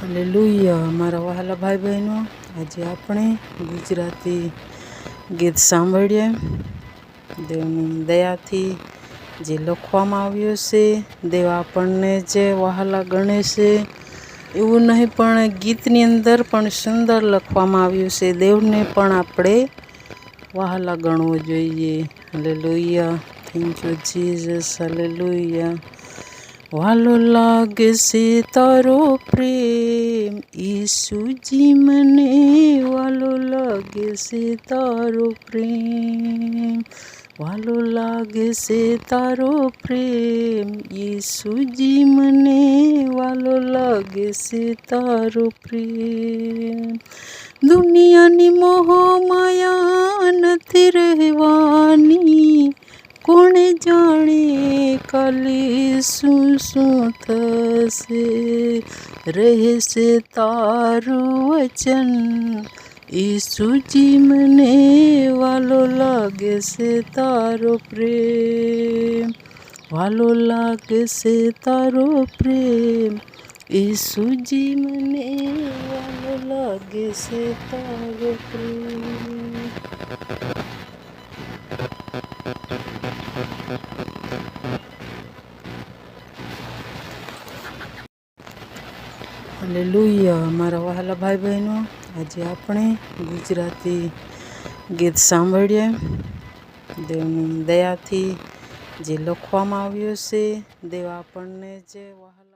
Hallelujah મારા વહાલા ભાઈ બહેનો, આજે આપણે ગુજરાતી ગીત સાંભળીએ. દેવની દયાથી જે લખવામાં આવ્યું છે, દેવ આપણને જે વહાલા ગણે છે એવું નહીં, પણ ગીતની અંદર પણ સુંદર લખવામાં આવ્યું છે. દેવને પણ આપણે વહાલા ગણવું જોઈએ. Hallelujah, thank you Jesus. Hallelujah. વાલો લાગે છે તારો પ્રેમ ઈસુજી, મને વાલો લાગે છે તારો પ્રેમ. વાલો લાગે છે તારો પ્રેમ ઈસુજી, મને વાલો લાગે છે તારો પ્રેમ. દુનિયાની મોહ માયા નથી રહેવાની, કોણે જાણે કાલે શું શું થશે. રહેશે તારું વચન ઈસુજી, મને વાલો લાગે છે તારો પ્રેમ. વાલો લાગે છે તારો પ્રેમ ઈસુજી, મને વાલો લાગે છે તારો પ્રેમ. હાલેલુયા મારા વહાલા ભાઈ બહેનો, આજે આપણે ગુજરાતી ગીત સાંભળીએ. દેવની દયાથી જે લખવામાં આવ્યું છે, દેવ આપણને જે વહાલા